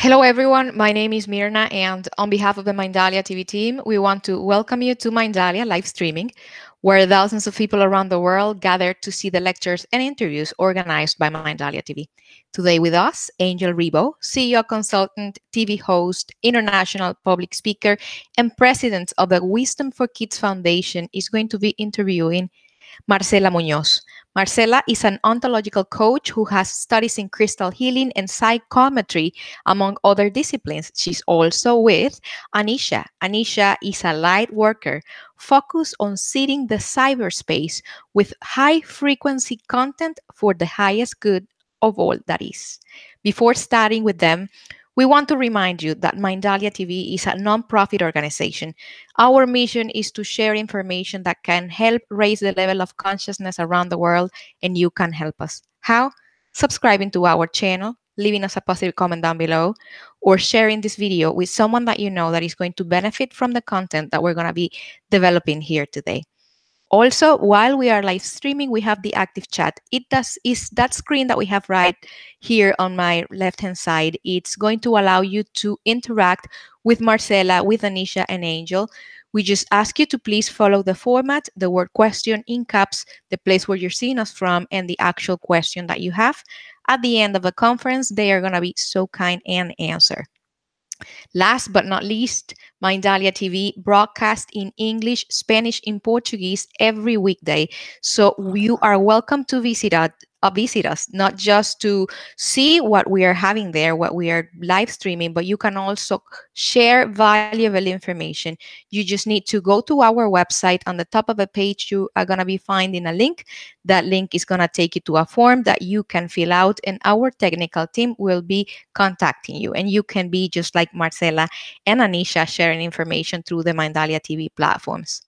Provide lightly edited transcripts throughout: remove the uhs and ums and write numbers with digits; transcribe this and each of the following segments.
Hello, everyone. My name is Mirna, and on behalf of the Mindalia TV team, we want to welcome you to Mindalia live streaming, where thousands of people around the world gather to see the lectures and interviews organized by Mindalia TV. Today with us, Angel Rebo, CEO consultant, TV host, international public speaker, and president of the Wisdom for Kids Foundation, is going to be interviewing Marcela Munoz. Marcela is an ontological coach who has studies in crystal healing and psychometry, among other disciplines. She's also with Anishaa. Anishaa is a light worker focused on seeding the cyberspace with high frequency content for the highest good of all that is. Before starting with them, we want to remind you that Mindalia TV is a nonprofit organization. Our mission is to share information that can help raise the level of consciousness around the world, and you can help us. How? Subscribing to our channel, leaving us a positive comment down below, or sharing this video with someone that you know that is going to benefit from the content that we're going to be developing here today. Also, while we are live streaming, we have the active chat. Is that screen that we have right here on my left-hand side. It's going to allow you to interact with Marcela, with Anishaa, and Angel. We just ask you to please follow the format, the word question in caps, the place where you're seeing us from, and the actual question that you have. At the end of the conference, they are going to be so kind and answer. Last but not least, Mindalia TV broadcast in English, Spanish, and Portuguese every weekday. So you are welcome to visit us, not just to see what we are having there, what we are live streaming, but you can also share valuable information. You just need to go to our website. On the top of the page, you are going to be finding a link. That link is going to take you to a form that you can fill out, and our technical team will be contacting you. And you can be just like Marcela and Anishaa, sharing information through the Mindalia TV platforms.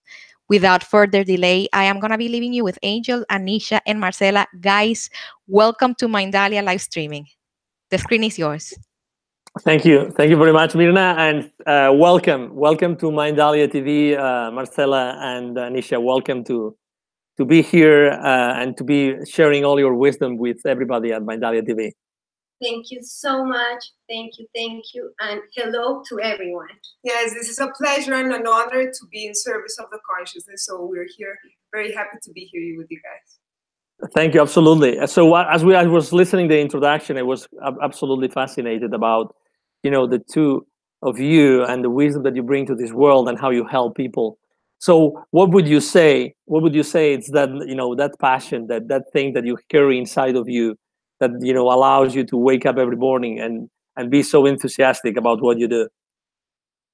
Without further delay, I am going to be leaving you with Angel, Anishaa, and Marcela. Guys, welcome to Mindalia live streaming. The screen is yours. Thank you very much, Mirna, and welcome to Mindalia TV, Marcela and Anishaa. Welcome to be here and to be sharing all your wisdom with everybody at Mindalia TV. Thank you so much. Thank you, and hello to everyone. Yes, this is a pleasure and an honor to be in service of the consciousness. So we're here, very happy to be here with you guys. Thank you, absolutely. So as I was listening to the introduction, I was absolutely fascinated about, the two of you and the wisdom that you bring to this world and how you help people. So what would you say? It's that, that passion, that thing that you carry inside of you that, allows you to wake up every morning and be so enthusiastic about what you do?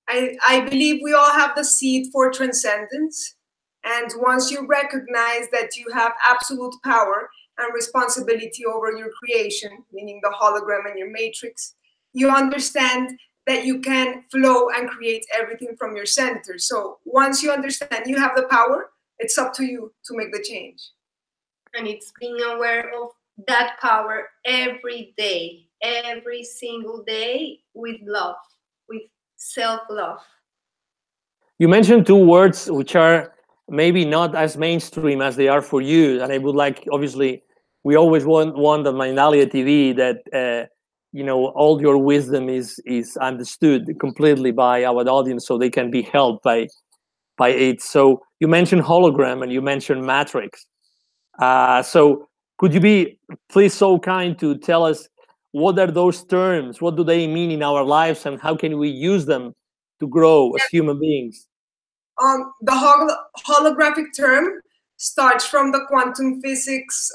I believe we all have the seed for transcendence. And once you recognize that you have absolute power and responsibility over your creation, meaning the hologram and your matrix, you understand that you can flow and create everything from your center. So once you understand you have the power, it's up to you to make the change. And it's being aware of that power every day, every single day, with love, with self-love. You mentioned two words which are maybe not as mainstream as they are for you, and I would like, obviously, we always want on Mindalia TV that all your wisdom is understood completely by our audience, so they can be helped by it. So you mentioned hologram and you mentioned matrix. So could you be please so kind to tell us what are those terms? What do they mean in our lives, and how can we use them to grow as human beings? The holographic term starts from the quantum physics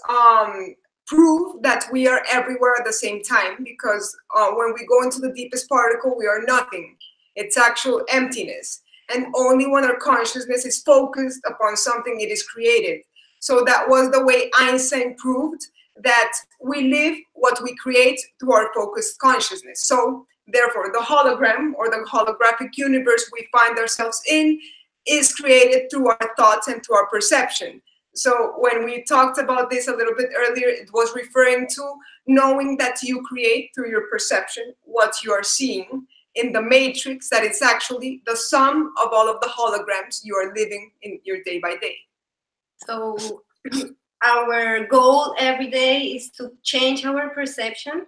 proof that we are everywhere at the same time, because when we go into the deepest particle, we are nothing. It's actual emptiness. And only when our consciousness is focused upon something, it is created. So that was the way Einstein proved that we live what we create through our focused consciousness. So therefore, the hologram or the holographic universe we find ourselves in is created through our thoughts and through our perception. So when we talked about this a little bit earlier, it was referring to knowing that you create through your perception what you are seeing in the matrix, that it's actually the sum of all of the holograms you are living in your day by day. So our goal every day is to change our perception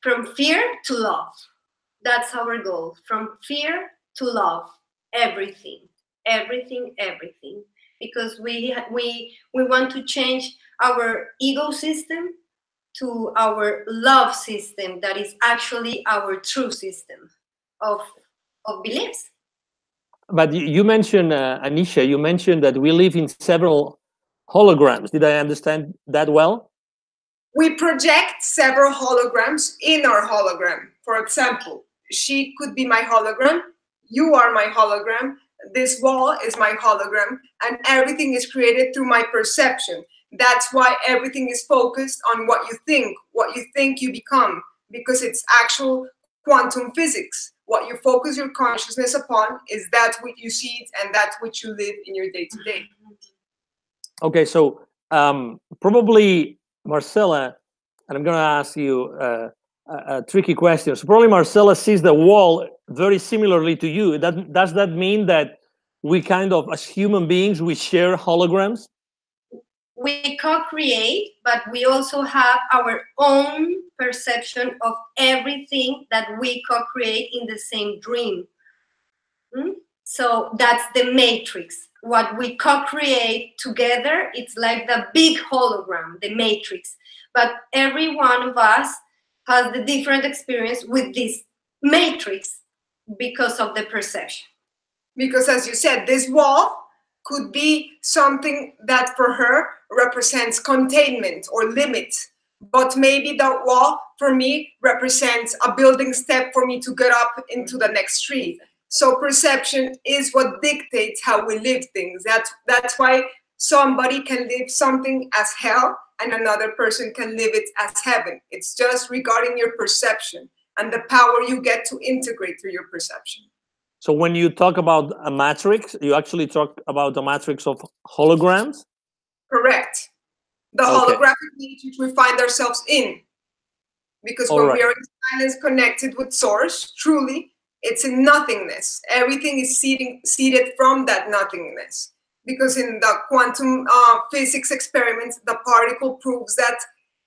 from fear to love. That's our goal. From fear to love. Everything, everything, everything. Because we want to change our ego system to our love system that is actually our true system of beliefs. But you mentioned, Anishaa, you mentioned that we live in several holograms. Did I understand that well? We project several holograms in our hologram. For example, she could be my hologram, you are my hologram, this wall is my hologram, and everything is created through my perception. That's why everything is focused on what you think you become, because it's actual quantum physics. What you focus your consciousness upon is that which you see and that which you live in your day-to-day. Okay, so probably Marcela, and I'm going to ask you a tricky question. So probably Marcela sees the wall very similarly to you. Does that mean that we kind of, as human beings, we share holograms? We co-create, but we also have our own perception of everything that we co-create in the same dream. So that's the matrix. What we co-create together, it's like the big hologram, the matrix. But every one of us has the different experience with this matrix because of the perception. Because as you said, this wall could be something that for her represents containment or limit. But maybe that wall for me represents a building step for me to get up into the next tree. So perception is what dictates how we live things. That's why somebody can live something as hell and another person can live it as heaven. It's just regarding your perception and the power you get to integrate through your perception. So when you talk about a matrix, you actually talk about a matrix of holograms? Correct. The holographic matrix we find ourselves in. Because when we are in silence connected with source, truly, it's in nothingness. Everything is seeded from that nothingness. Because in the quantum physics experiments, the particle proves that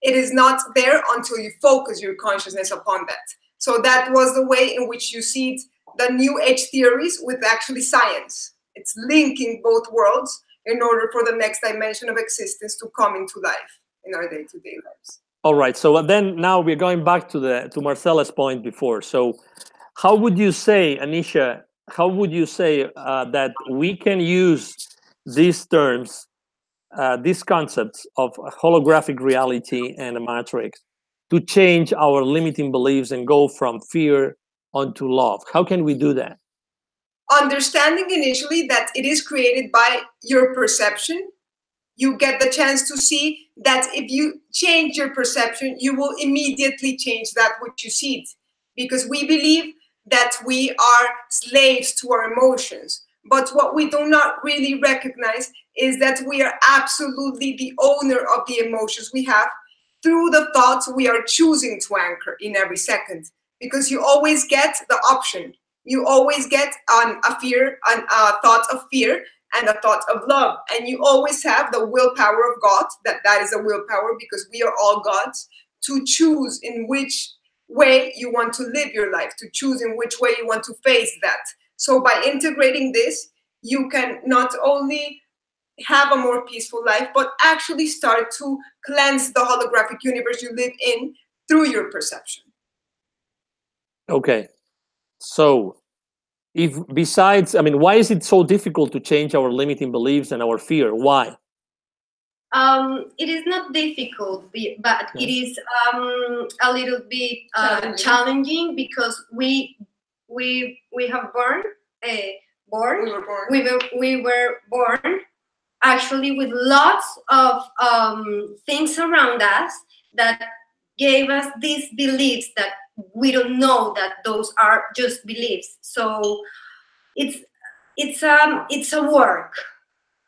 it is not there until you focus your consciousness upon that. So that was the way in which you seed the New Age theories with actually science. It's linking both worlds in order for the next dimension of existence to come into life in our day-to-day lives. All right. So then now we're going back to Marcela's point before. So how would you say, Anishaa, how would you say that we can use these terms, these concepts of holographic reality and a matrix to change our limiting beliefs and go from fear onto love? How can we do that? Understanding initially that it is created by your perception, you get the chance to see that if you change your perception, you will immediately change that which you see. Because we believe that we are slaves to our emotions. But what we do not really recognize is that we are absolutely the owner of the emotions we have through the thoughts we are choosing to anchor in every second. Because you always get the option. You always get a thought of fear and a thought of love. And you always have the willpower of God, that is a willpower because we are all gods, to choose in which way you want to live your life, to choose in which way you want to face that. So by integrating this, you can not only have a more peaceful life, but actually start to cleanse the holographic universe you live in through your perception. Okay. So if besides, I mean, why is it so difficult to change our limiting beliefs and our fear? Why? It is not difficult, but it is a little bit challenging because we have we were born actually with lots of things around us that gave us these beliefs that we don't know that those are just beliefs. So it's a work.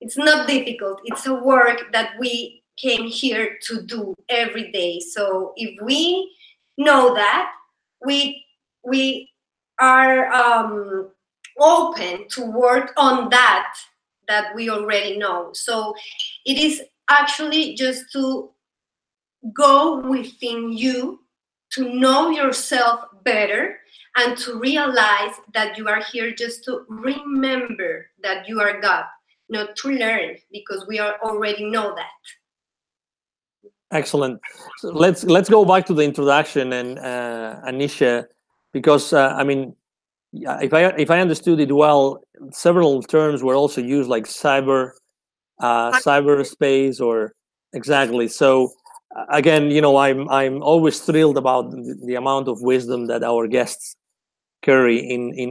It's not difficult. It's a work that we came here to do every day. So if we know that, we are open to work on that we already know. So it is actually just to go within you to know yourself better and to realize that you are here just to remember that you are God, not to learn, because we already know that. Excellent. So let's go back to the introduction and Anishaa, because I mean, if I understood it well, several terms were also used, like cyberspace, or exactly. So again, you know, I'm always thrilled about the amount of wisdom that our guests carry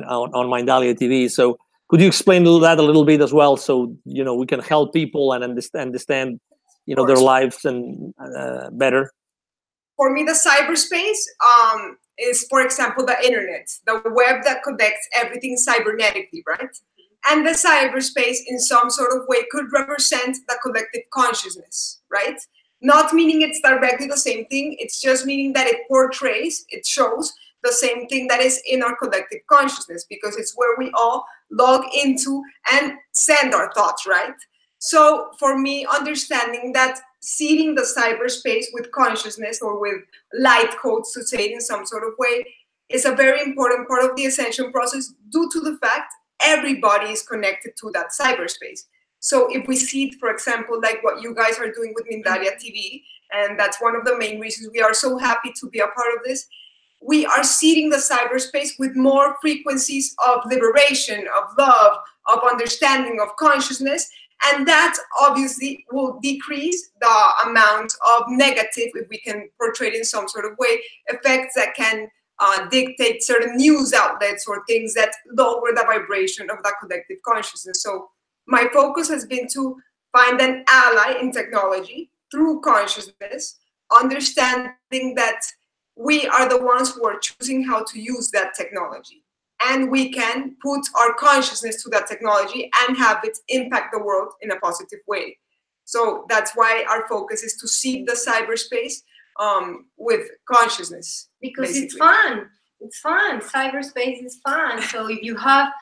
on Mindalia TV. So could you explain that a little bit as well, so you know we can help people and understand you know their lives and better? For me, the cyberspace is, for example, the internet, the web that connects everything cybernetically, right? And the cyberspace, in some sort of way, could represent the collective consciousness, right? Not meaning it's directly the same thing. It's just meaning that it portrays, it shows the same thing that is in our collective consciousness, because it's where we all log into and send our thoughts, right? So for me, understanding that seeding the cyberspace with consciousness, or with light codes, to say it in some sort of way, is a very important part of the ascension process, due to the fact everybody is connected to that cyberspace. So if we see it, for example, like what you guys are doing with Mindalia TV, and that's one of the main reasons we are so happy to be a part of this, we are seeding the cyberspace with more frequencies of liberation, of love, of understanding, of consciousness. And that obviously will decrease the amount of negative, if we can portray it in some sort of way, effects that can dictate certain news outlets or things that lower the vibration of that collective consciousness. So my focus has been to find an ally in technology through consciousness, understanding that we are the ones who are choosing how to use that technology. And we can put our consciousness to that technology and have it impact the world in a positive way. So that's why our focus is to seed the cyberspace with consciousness. Because basically. it's fun. It's fun. Cyberspace is fun. So if you have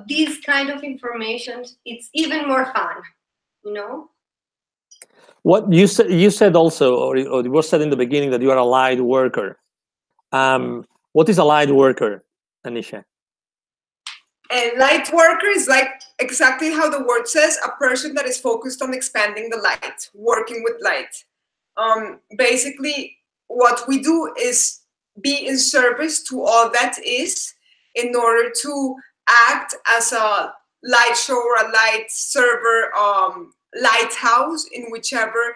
this kind of information, it's even more fun, you know? What you said also, or it was said in the beginning, that you are a light worker. What is a light worker, Anishaa? A light worker is, like exactly how the word says, a person that is focused on expanding the light, working with light. Basically, what we do is be in service to all that is, in order to act as a light show or a light server, lighthouse in whichever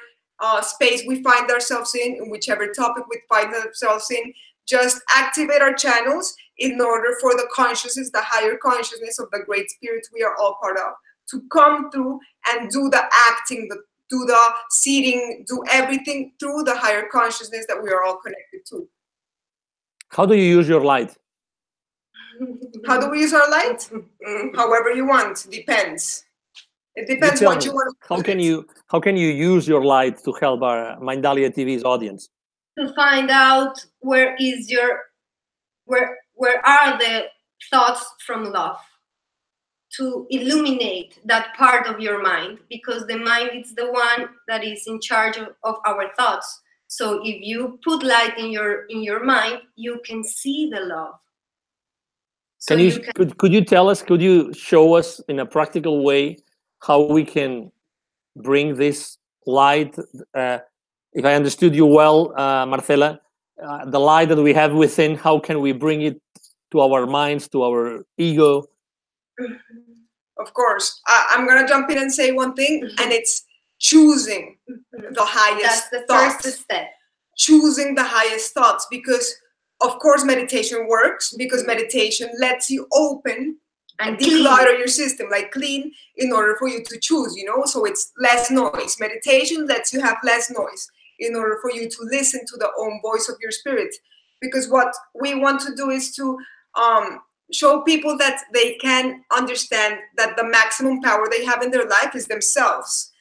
space we find ourselves in whichever topic we find ourselves in. Just activate our channels in order for the consciousness, the higher consciousness of the great spirit we are all part of, to come through and do the acting, do the seeding, do everything through the higher consciousness that we are all connected to. How do you use your light? How do we use our light? However you want, depends. It depends what you want. How can you use your light to help our Mindalia TV's audience? To find out where are the thoughts from love, to illuminate that part of your mind, because the mind is the one that is in charge of our thoughts. So if you put light in your mind, you can see the love. So could you tell us, could you show us in a practical way how we can bring this light? If I understood you well, Marcela, the light that we have within, how can we bring it to our minds, to our ego? Of course. I'm going to jump in and say one thing, and it's choosing the highest That's the thoughts. first step. Choosing the highest thoughts, because of course meditation works, because meditation lets you open and declutter your system, like clean, in order for you to choose, you know, so it's less noise. Meditation lets you have less noise in order for you to listen to the own voice of your spirit. Because what we want to do is to show people that they can understand that the maximum power they have in their life is themselves.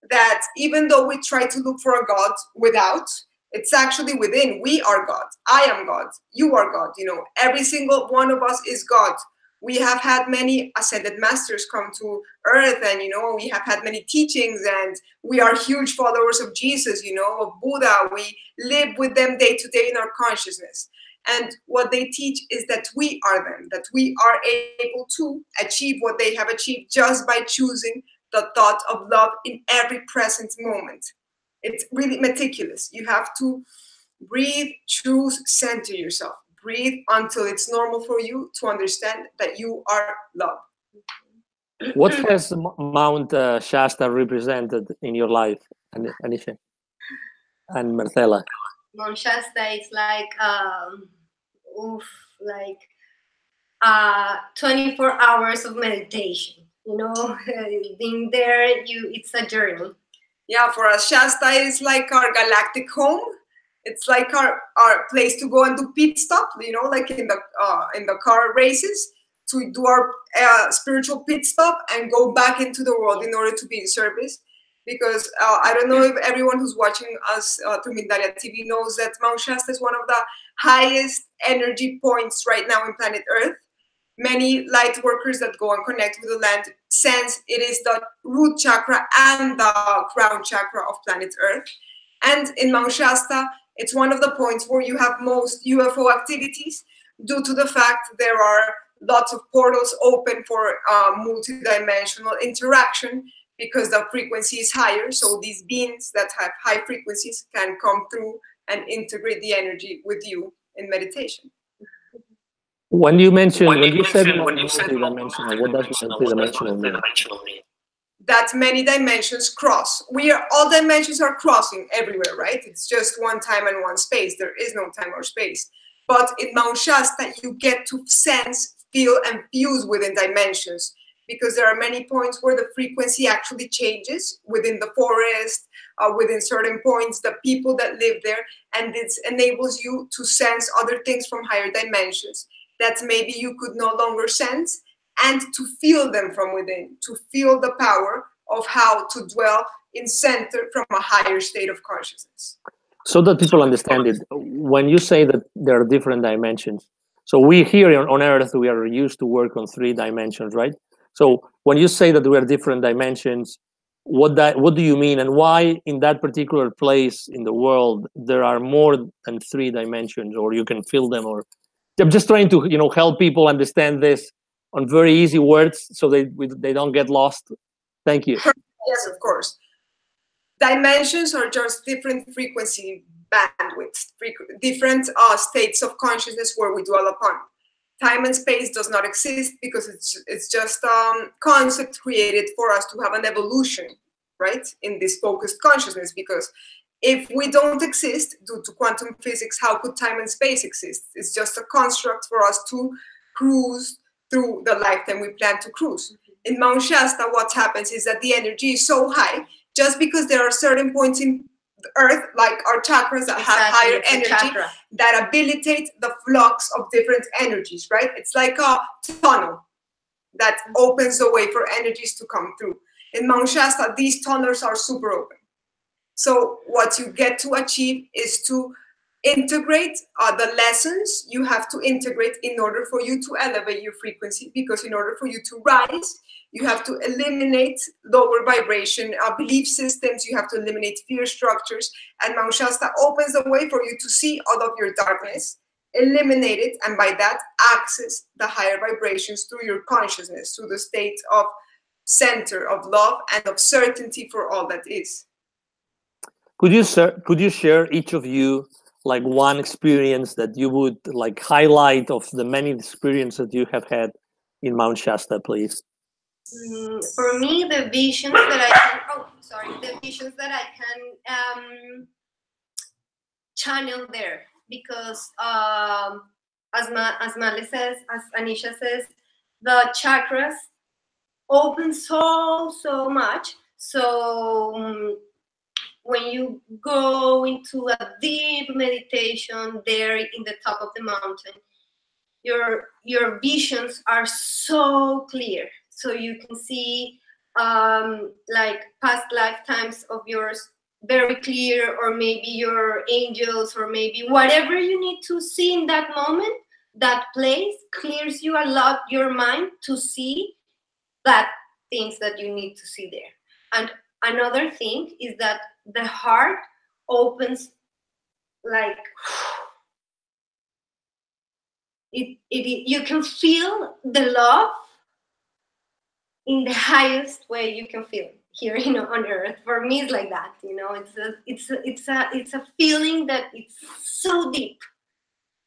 That even though we try to look for a God without, it's actually within. We are God. I am God. You are God. You know, every single one of us is God. We have had many ascended masters come to earth, and we have had many teachings, and we are huge followers of Jesus, of Buddha. We live with them day to day in our consciousness. And what they teach is that we are them, that we are able to achieve what they have achieved just by choosing the thought of love in every present moment. It's really meticulous. You have to breathe, choose, center yourself. Breathe until it's normal for you to understand that you are love. What has Mount Shasta represented in your life, Anishaa and Marcela? Mount Shasta is like 24 hours of meditation. Being there, it's a journey. Yeah, for us, Shasta is like our galactic home. It's like our place to go and do pit stop, like in the car races, to do our spiritual pit stop and go back into the world in order to be in service. Because I don't know if everyone who's watching us through Mindalia TV knows that Mount Shasta is one of the highest energy points right now in planet Earth. Many light workers that go and connect with the land sense it is the root chakra and the crown chakra of planet Earth. And in Mount Shasta, it's one of the points where you have most UFO activities due to the fact there are lots of portals open for multidimensional interaction because the frequency is higher. So these beings that have high frequencies can come through and integrate the energy with you in meditation. When you said multidimensional, what does multidimensional mean? That many dimensions cross. All dimensions are crossing everywhere, right? It's just one time and one space. There is no time or space. But in Mount Shasta, you get to sense, feel, and fuse within dimensions, because there are many points where the frequency actually changes within the forest, within certain points, the people that live there, and it enables you to sense other things from higher dimensions that maybe you could no longer sense, and to feel them from within, to feel the power of how to dwell in center from a higher state of consciousness. So that people understand it, when you say that there are different dimensions, so we here on Earth, we are used to work on 3 dimensions, right? So when you say that we are different dimensions, what do you mean, and why in that particular place in the world there are more than 3 dimensions, or you can feel them? Or I'm just trying to help people understand this on very easy words so they don't get lost. Thank you. Yes, of course. Dimensions are just different frequency bandwidths, different states of consciousness where we dwell upon. Time and space does not exist because it's just concept created for us to have an evolution, right, in this focused consciousness. Because if we don't exist due to quantum physics, how could time and space exist? It's just a construct for us to cruise through the lifetime we plan to cruise. In Mount Shasta, what happens is that the energy is so high, just because there are certain points in the Earth, like our chakras, that have higher energy, that habilitate the flux of different energies, right? It's like a tunnel that opens the way for energies to come through. In Mount Shasta, these tunnels are super open. So what you get to achieve is to integrate the lessons you have to integrate in order for you to elevate your frequency, because in order for you to rise, you have to eliminate lower vibration belief systems, you have to eliminate fear structures, and Mount Shasta opens the way for you to see all of your darkness, eliminate it, and by that access the higher vibrations through your consciousness, through the state of center of love and of certainty for all that is. Could you share, each of you, like one experience that you would like highlight of the many experiences that you have had in Mount Shasta, please? For me, the visions that I can channel there, because as Male says, as Anishaa says, the chakras open so much. So when you go into a deep meditation there in the top of the mountain, your visions are so clear. So you can see like past lifetimes of yours very clear, or maybe your angels, or maybe whatever you need to see in that moment, that place clears you a lot your mind to see that things that you need to see there. And another thing is that the heart opens like you can feel the love in the highest way you can feel here, on earth. For me, it's like that, it's a feeling that it's so deep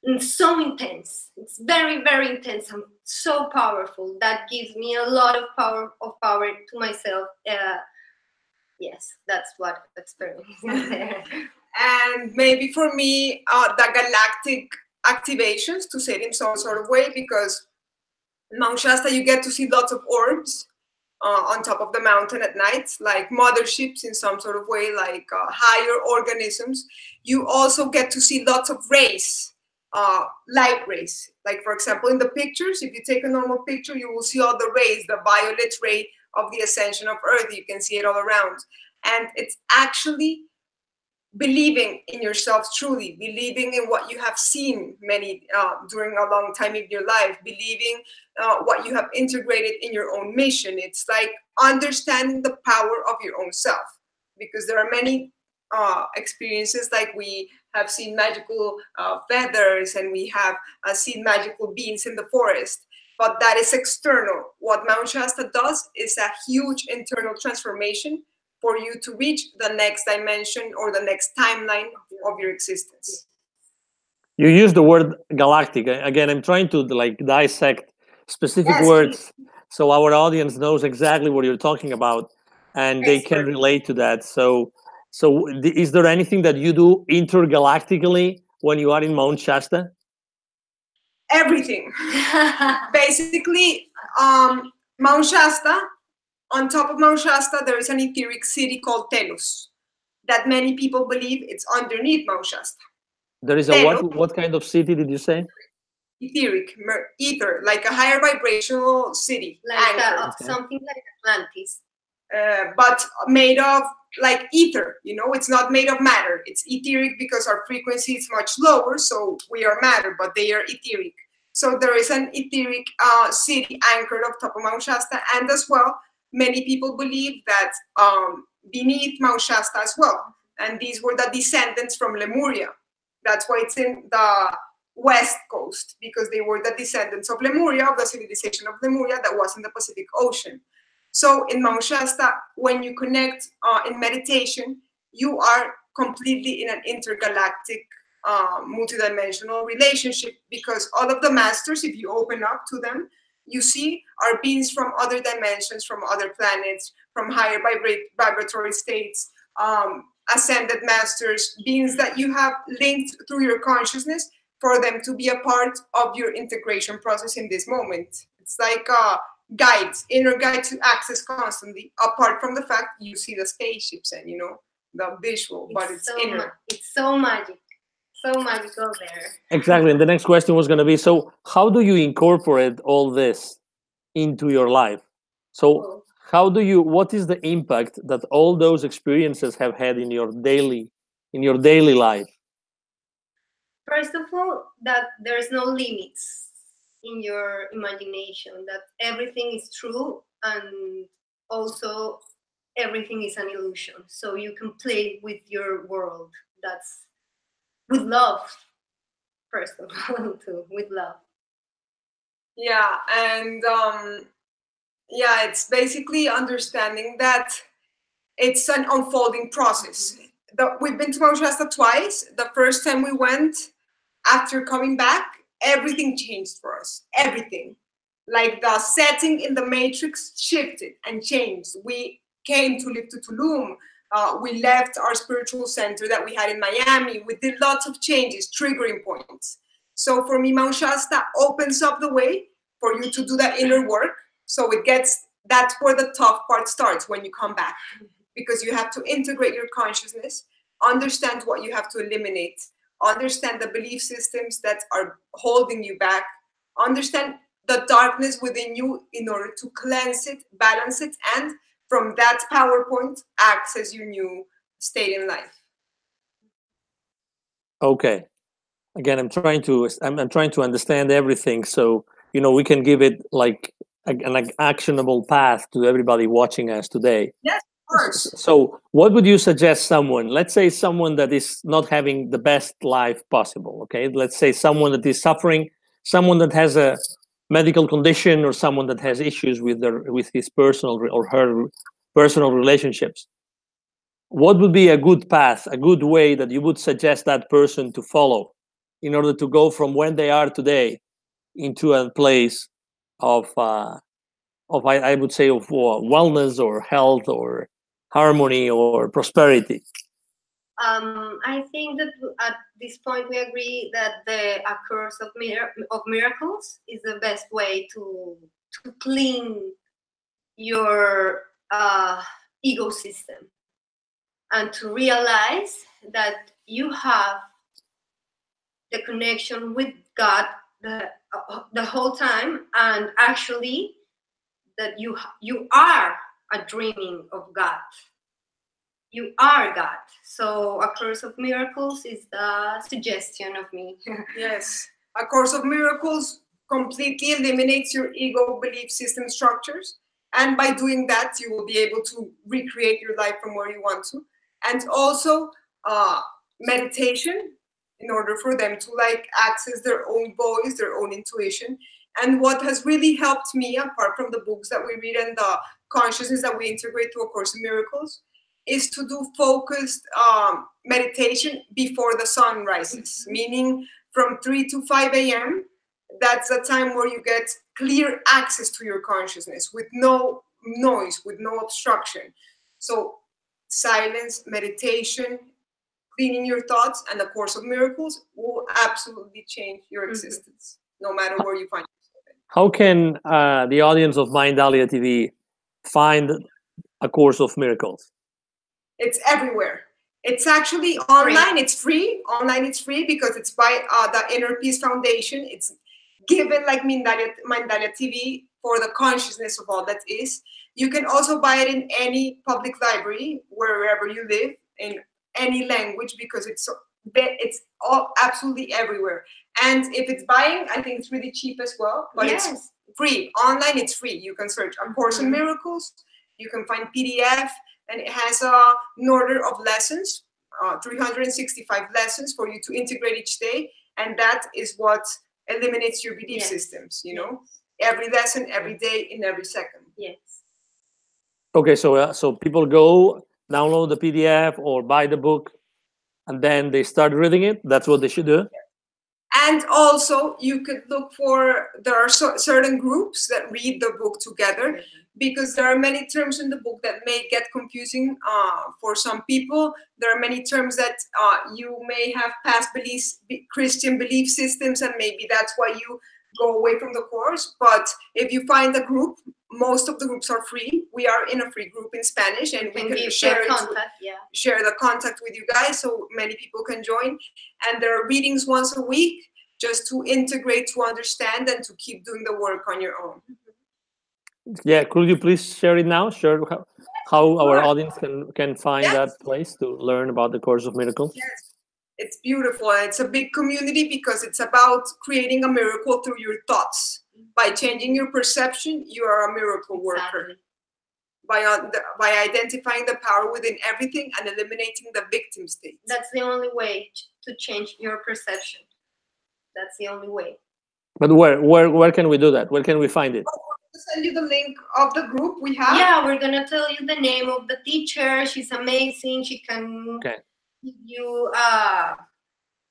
and so intense. It's very, very intense and so powerful. That gives me a lot of power to myself. Yes, that's what experience is there. And maybe for me, the galactic activations, to say it in some sort of way, because Mount Shasta, you get to see lots of orbs on top of the mountain at night, like motherships in some sort of way, like higher organisms. You also get to see lots of rays, light rays. Like, for example, in the pictures, if you take a normal picture, you will see all the rays, the violet ray of the ascension of Earth. You can see it all around. And it's actually believing in yourself truly, believing in what you have seen during a long time in your life, believing what you have integrated in your own mission. It's like understanding the power of your own self, because there are many experiences, like we have seen magical feathers, and we have seen magical beings in the forest, but that is external. What Mount Shasta does is a huge internal transformation for you to reach the next dimension or the next timeline of your existence. You use the word galactic. Again, I'm trying to dissect specific words so our audience knows exactly what you're talking about and they can relate to that. So is there anything that you do intergalactically when you are in Mount Shasta? Everything. Basically, Mount Shasta, on top of Mount Shasta, there is an etheric city called Telos that many people believe it's underneath Mount Shasta. There is a what kind of city did you say? Etheric, ether, like a higher vibrational city. Like something like Atlantis. But made of like ether, it's not made of matter. It's etheric because our frequency is much lower, so we are matter, but they are etheric. So there is an etheric city anchored on top of Mount Shasta, and as well, many people believe that beneath Mount Shasta as well. And these were the descendants from Lemuria. That's why it's in the west coast, because they were the descendants of Lemuria, of the civilization of Lemuria that was in the Pacific Ocean. So in Mount Shasta, when you connect in meditation, you are completely in an intergalactic, multidimensional relationship, because all of the masters, if you open up to them, you see are beings from other dimensions, from other planets, from higher vibratory states, ascended masters, beings that you have linked through your consciousness for them to be a part of your integration process in this moment. It's like guides, inner guides to access constantly, apart from the fact you see the spaceships and the visual, but it's so inner. It's so magic. So magical there. Exactly. And the next question was going to be, so how do you incorporate all this into your life? So what is the impact that all those experiences have had in your daily life? First of all, that there's no limits in your imagination, that everything is true, and also everything is an illusion. So you can play with your world. That's with love, first of all, too, with love. Yeah, and it's basically understanding that it's an unfolding process. We've been to Mount Shasta twice. The first time we went, after coming back, everything changed for us. Everything. Like the setting in the matrix shifted and changed. We came to live to Tulum. We left our spiritual center that we had in Miami. We did lots of changes, triggering points. So for me, Mount Shasta opens up the way for you to do that inner work. So that's where the tough part starts when you come back, because you have to integrate your consciousness, understand what you have to eliminate, understand the belief systems that are holding you back, understand the darkness within you in order to cleanse it, balance it, and from that PowerPoint, access your new state in life. Okay. again, I'm trying to understand everything, so we can give it like an actionable path to everybody watching us today. Yes, of course. So what would you suggest someone, let's say someone that is not having the best life possible, okay? Let's say someone that is suffering, someone that has a medical condition, or someone that has issues with his personal or her personal relationships. What would be a good path, a good way that you would suggest that person to follow in order to go from where they are today into a place of I would say of wellness or health or harmony or prosperity? I think that at this point we agree that A Course of Miracles is the best way to clean your ecosystem and to realize that you have the connection with God the whole time, and actually that you are a dreaming of God. You are God. So A Course of Miracles is the suggestion of me. Yes. A Course of Miracles completely eliminates your ego belief system structures. And by doing that, you will be able to recreate your life from where you want to. And also meditation, in order for them to like access their own voice, their own intuition. And what has really helped me, apart from the books that we read and the consciousness that we integrate to A Course in Miracles, is to do focused meditation before the sun rises, meaning from 3 to 5 a.m. That's the time where you get clear access to your consciousness with no noise, with no obstruction. So silence, meditation, cleaning your thoughts, and A Course of Miracles will absolutely change your existence, no matter where you find yourself. How can the audience of Mindalia TV find A Course of Miracles? It's everywhere. It's actually online. It's free. Online, it's free because it's by the Inner Peace Foundation. It's given like Mindalia TV for the consciousness of all that is. You can also buy it in any public library, wherever you live, in any language, because it's all absolutely everywhere. And if it's buying, I think it's really cheap as well. But it's free. Online, it's free. You can search A Course in Miracles. You can find PDF. And it has an order of lessons, 365 lessons for you to integrate each day. And that is what eliminates your belief systems, every lesson, every day, in every second. Yes. Okay, so people go download the PDF or buy the book, and then they start reading it. That's what they should do. And also, you could look for, there are certain groups that read the book together, because there are many terms in the book that may get confusing for some people. There are many terms that you may have past Christian belief systems, and maybe that's why you go away from the course. But if you find a group, most of the groups are free. We are in a free group in Spanish, and we can share the contact with you guys, so many people can join. And there are readings once a week, just to integrate, to understand, and to keep doing the work on your own. Yeah, could you please share it now? Share how our audience can find that place to learn about the Course of Miracles. Yes, it's beautiful. It's a big community because it's about creating a miracle through your thoughts. By changing your perception, you are a miracle worker. By identifying the power within everything and eliminating the victim state. That's the only way to change your perception. That's the only way. But where can we do that? Where can we find it? I'll send you the link of the group we have. Yeah, we're gonna tell you the name of the teacher. She's amazing. She can give you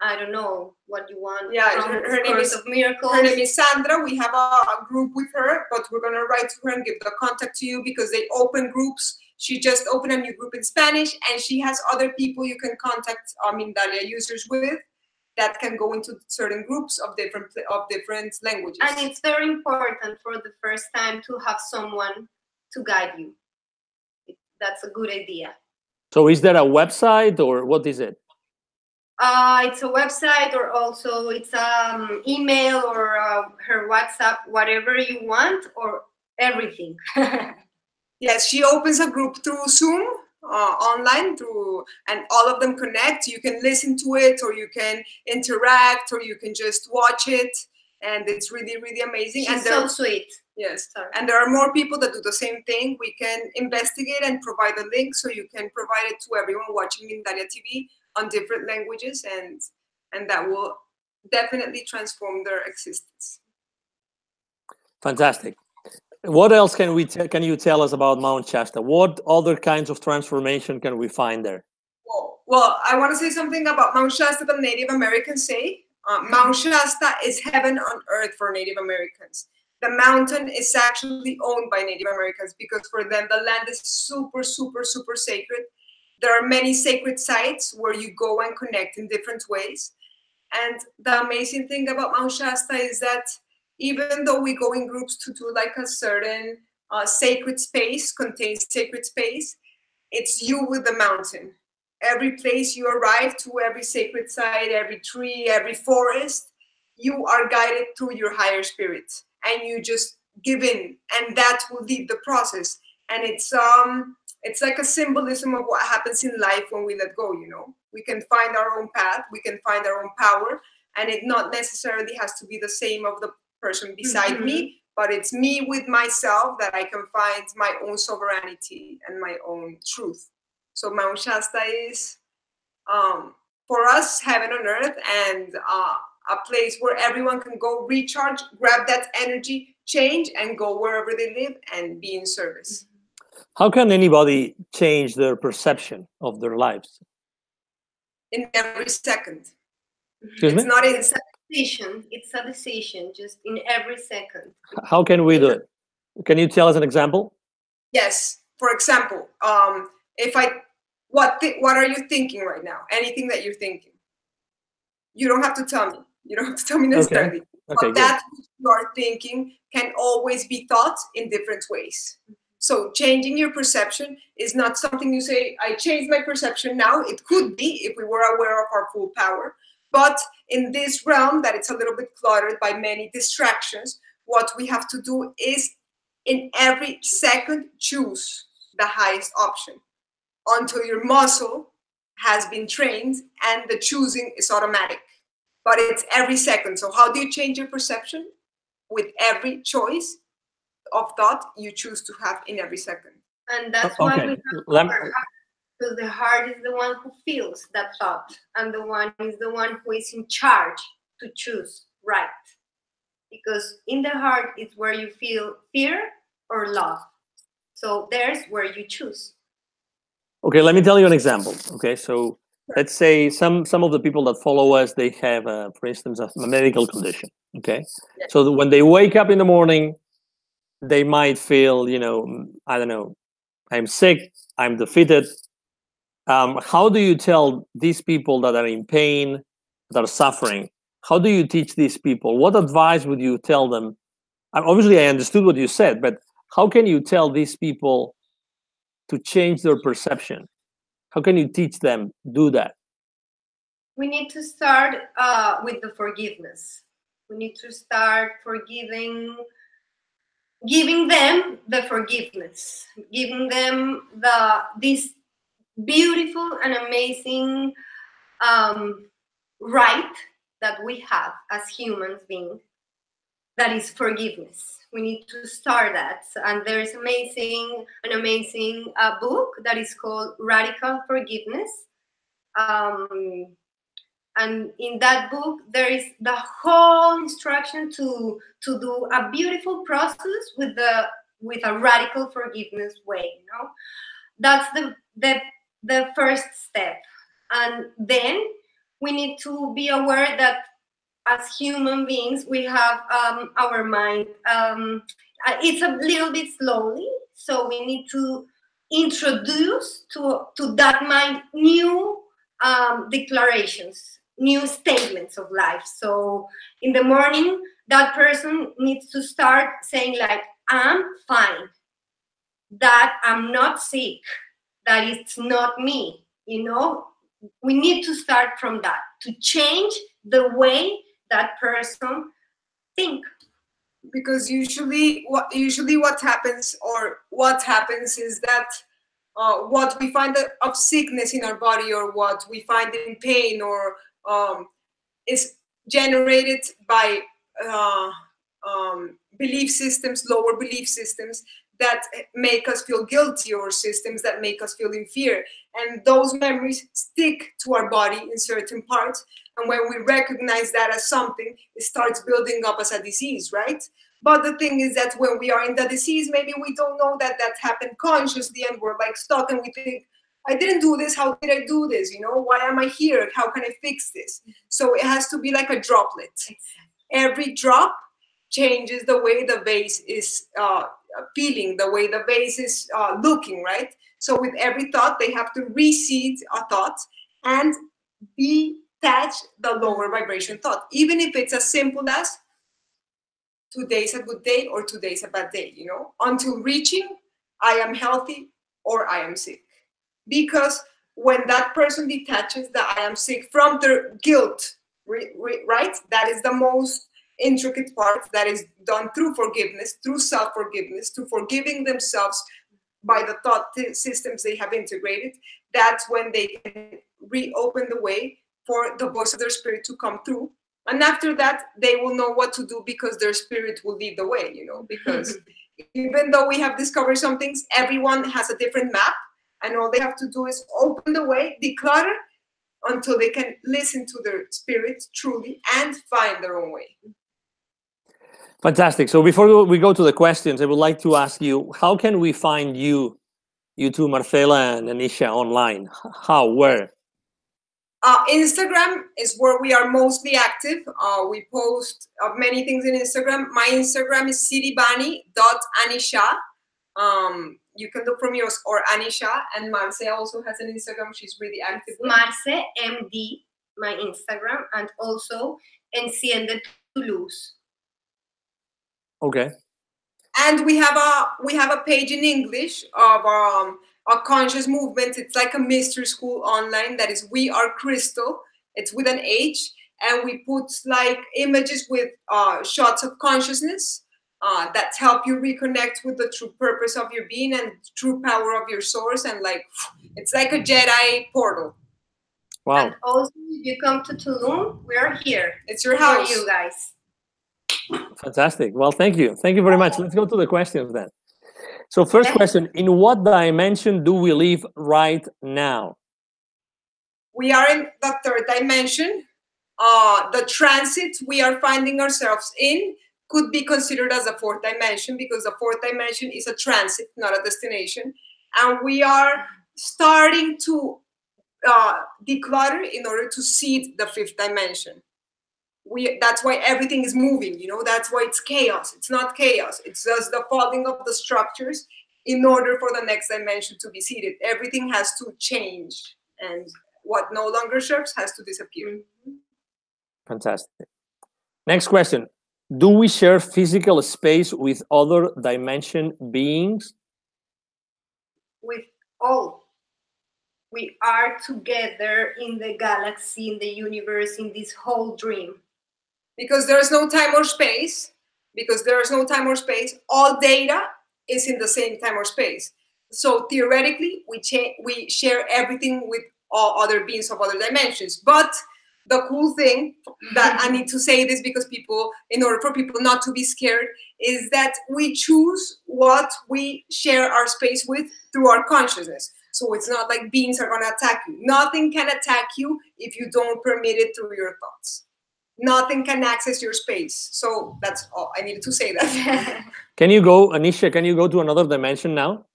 I don't know what you want. Yeah, her name is Miracles. Her name is Sandra. We have a group with her, but we're gonna write to her and give the contact to you, because they open groups. She just opened a new group in Spanish, and she has other people you can contact Mindalia users with that can go into certain groups of different languages. And it's very important for the first time to have someone to guide you. That's a good idea. So is there a website, or what is it? It's a website, or also it's email, or her WhatsApp, whatever you want, or everything. Yes, she opens a group through Zoom online through, and all of them connect. You can listen to it, or you can interact, or you can just watch it, and it's really, really amazing. She's and so sweet. Yes, and there are more people that do the same thing. We can investigate and provide a link so you can provide it to everyone watching Mindalia TV on different languages, and that will definitely transform their existence. Fantastic. What else can you tell us about Mount Shasta? What other kinds of transformation can we find there? Well, I want to say something about Mount Shasta that Native Americans say. Mount Shasta is heaven on earth for Native Americans. The mountain is actually owned by Native Americans because for them, the land is super, super, super sacred. There are many sacred sites where you go and connect in different ways. And the amazing thing about Mount Shasta is that even though we go in groups to do like a certain sacred space, contains sacred space, it's you with the mountain. Every place you arrive to, every sacred site, every tree, every forest, you are guided through your higher spirit, and you just give in, and that will lead the process. And it's like a symbolism of what happens in life when we let go. You know, we can find our own path, we can find our own power, and it not necessarily has to be the same of the person beside me, but it's me with myself that I can find my own sovereignty and my own truth. So Mount Shasta is, for us, heaven on earth, and a place where everyone can go recharge, grab that energy, change, and go wherever they live and be in service. How can anybody change their perception of their lives? In every second. Excuse me? It's not in Decision. It's a decision, just in every second. How can we do it? Can you tell us an example? Yes. For example, what are you thinking right now? Anything that you're thinking. You don't have to tell me. You don't have to tell me necessarily. Okay, but that which you are thinking can always be thought in different ways. So changing your perception is not something you say, I changed my perception now. It could be if we were aware of our full power. But in this realm that it's a little bit cluttered by many distractions, what we have to do is in every second choose the highest option until your muscle has been trained and the choosing is automatic. But it's every second. So how do you change your perception? With every choice of thought you choose to have in every second. And that's why we have because the heart is the one who feels that thought, and the one is the one who is in charge to choose right. Because in the heart is where you feel fear or love. So there's where you choose. Okay, let me tell you an example. Okay, so let's say some of the people that follow us, they have, for instance, a medical condition. Okay, so when they wake up in the morning, they might feel, I don't know, I'm sick, I'm defeated. How do you tell these people that are in pain, that are suffering? How do you teach these people? What advice would you tell them? Obviously, I understood what you said, but how can you tell these people to change their perception? How can you teach them do that? We need to start with the forgiveness. We need to start giving them the forgiveness, giving them this beautiful and amazing right that we have as human beings, that is forgiveness. We need to start that. And there is an amazing book that is called Radical Forgiveness. And in that book, there is the whole instruction to do a beautiful process with a radical forgiveness way. That's the first step. And then we need to be aware that as human beings, we have our mind. It's a little bit slowly, so we need to introduce to that mind new declarations, new statements of life. So in the morning, that person needs to start saying like, I'm fine, that I'm not sick, that it's not me. We need to start from that to change the way that person think. Because usually what happens is that what we find of sickness in our body, or what we find in pain, or is generated by belief systems, lower belief systems that make us feel guilty, or systems that make us feel in fear. And those memories stick to our body in certain parts. And when we recognize that as something, it starts building up as a disease, right? But the thing is that when we are in the disease, maybe we don't know that that happened consciously, and we're like stuck, and we think, I didn't do this. How did I do this? You know, why am I here? How can I fix this? So it has to be like a droplet. Every drop changes the way the vase is feeling, the way the vase is looking, right? So with every thought, they have to reseed a thought and detach the lower vibration thought, even if it's as simple as today's a good day or today's a bad day, you know, until reaching I am healthy or I am sick. Because when that person detaches the I am sick from their guilt, right? That is the most intricate part, that is done through forgiveness, through self-forgiveness, through forgiving themselves by the thought systems they have integrated. That's when they can reopen the way for the voice of their spirit to come through. And after that, they will know what to do, because their spirit will lead the way, you know, because even though we have discovered some things, everyone has a different map, and all they have to do is open the way, declutter, until they can listen to their spirit truly and find their own way. Fantastic. So before we go to the questions, I would like to ask you, how can we find you two, Marcela and Anishaa, online? How, where? Instagram is where we are mostly active. We post many things in Instagram. My Instagram is siribani.anishaa. You can look for me, or Anishaa, and Marce also has an Instagram. She's really active. Marce MD, my Instagram, and also Enciende tu Luz. Okay. And we have a page in English of a conscious movement. It's like a mystery school online, that is We Are Crystal. It's with an H, and we put like images with shots of consciousness that help you reconnect with the true purpose of your being and true power of your source, and like it's like a Jedi portal. Wow. And also, if you come to Tulum, we're here. It's your house, for you guys. Fantastic. Well, thank you. Thank you very much. Let's go to the questions then. So first question, in what dimension do we live right now? We are in the third dimension. The transit we are finding ourselves in could be considered as a fourth dimension, because the fourth dimension is a transit, not a destination. And we are starting to declutter in order to seed the fifth dimension. That's why everything is moving, you know, that's why it's chaos. It's not chaos, it's just the falling of the structures in order for the next dimension to be seeded. Everything has to change, and what no longer serves has to disappear. Fantastic. Next question. Do we share physical space with other dimension beings? With all. We are together in the galaxy, in the universe, in this whole dream. Because there is no time or space, all data is in the same time or space. So theoretically, we share everything with all other beings of other dimensions. But the cool thing that I need to say this, because in order for people not to be scared, is that we choose what we share our space with through our consciousness. So it's not like beings are going to attack you. Nothing can attack you if you don't permit it through your thoughts. Nothing can access your space. So that's all. I needed to say that. Can you go, Anishaa, can you go to another dimension now?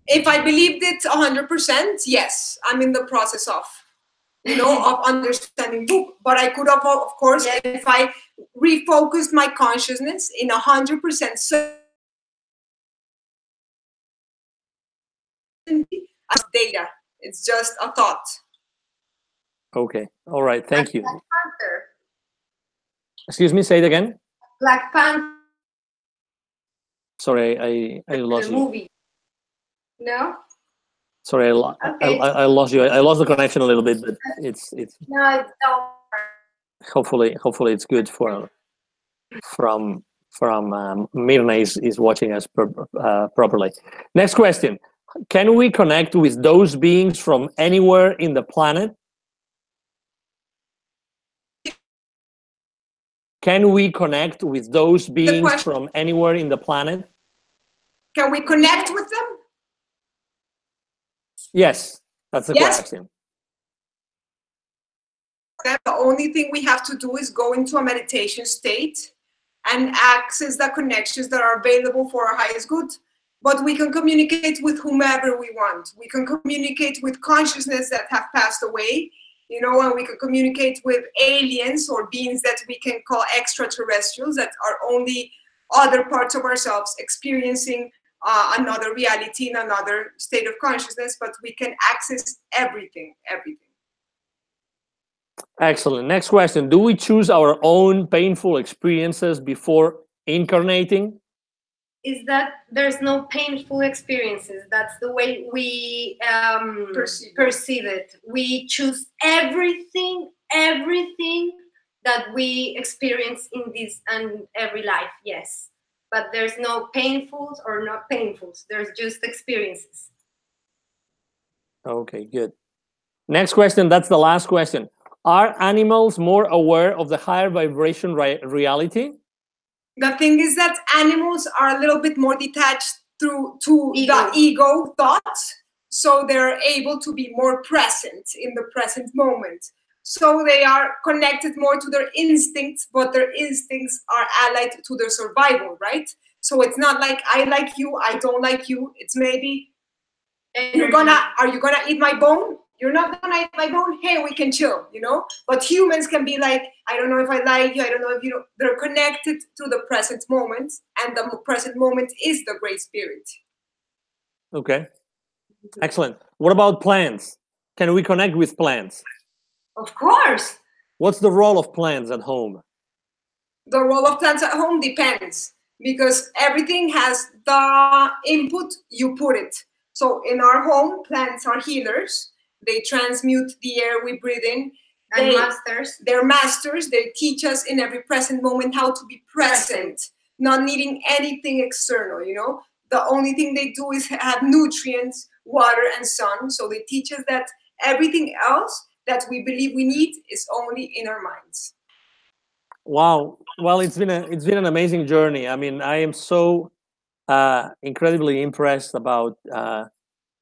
If I believed it 100%, yes. I'm in the process of understanding book. But I could have, of course, if I refocused my consciousness in 100% certainty as data. It's just a thought. Okay. All right. Thank you. Black Panther. Excuse me. Say it again. Black Panther. Sorry, I lost the you. Movie. No. Sorry, I lost you. I lost the connection a little bit, but it's. No, it's not. Hopefully it's good from Mirna is watching us properly. Next question. can we connect with those beings from anywhere in the planet? Can we connect with those beings from anywhere in the planet? Can we connect with them? Yes, that's the question. The only thing we have to do is go into a meditation state and access the connections that are available for our highest good. But we can communicate with whomever we want. We can communicate with consciousness that have passed away, you know, and we can communicate with aliens or beings that we can call extraterrestrials, that are only other parts of ourselves experiencing another reality in another state of consciousness, but we can access everything. Excellent. Next question. Do we choose our own painful experiences before incarnating? Is that there's no painful experiences. That's the way we perceive it. We choose everything that we experience in this and every life, yes. But there's no painfuls or not painfuls. There's just experiences. Okay, good. Next question. That's the last question. Are animals more aware of the higher vibration reality? The thing is that animals are a little bit more detached to the ego thoughts, so they're able to be more present in the present moment. So they are connected more to their instincts, but their instincts are allied to their survival, right? So it's not like I like you, I don't like you. It's maybe are you gonna eat my bone? You're not gonna eat my bone. Hey, we can chill, you know. But humans can be like, I don't know if I like you. I don't know if you know. They're connected to the present moment, and the present moment is the Great Spirit. Okay, excellent. What about plants? Can we connect with plants? Of course. What's the role of plants at home? The role of plants at home depends, because everything has the input you put it. So in our home, plants are healers. They transmute the air we breathe in. They're masters. They teach us in every present moment how to be present, not needing anything external, you know. The only thing they do is have nutrients, water, and sun. So they teach us that everything else that we believe we need is only in our minds. Wow. Well, it's been an amazing journey. I mean, I am so incredibly impressed about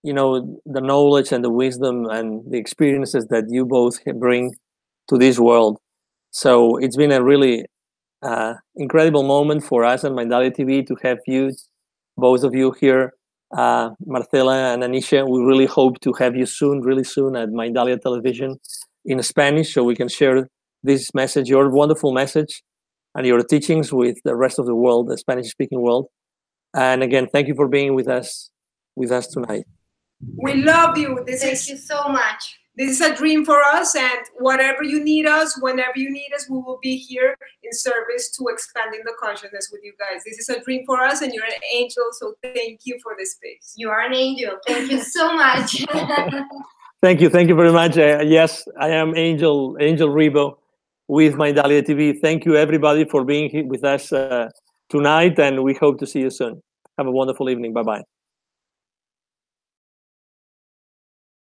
you know, the knowledge and the wisdom and the experiences that you both bring to this world. So it's been a really incredible moment for us and Mindalia TV to have you, both of you here, Marcela and Anishaa. We really hope to have you soon, really soon, at Mindalia Television in Spanish, so we can share this message, your wonderful message, and your teachings with the rest of the world, the Spanish-speaking world. And again, thank you for being with us tonight. We love you. Thank you so much. This is a dream for us, and whatever you need us, whenever you need us, we will be here in service to expanding the consciousness with you guys. This is a dream for us, and you're an angel, so thank you for this space. You are an angel. Thank you so much. Thank you very much. Yes, I am Angel Rebo with Mindalia TV. Thank you everybody for being here with us tonight, and we hope to see you soon. Have a wonderful evening. Bye-bye.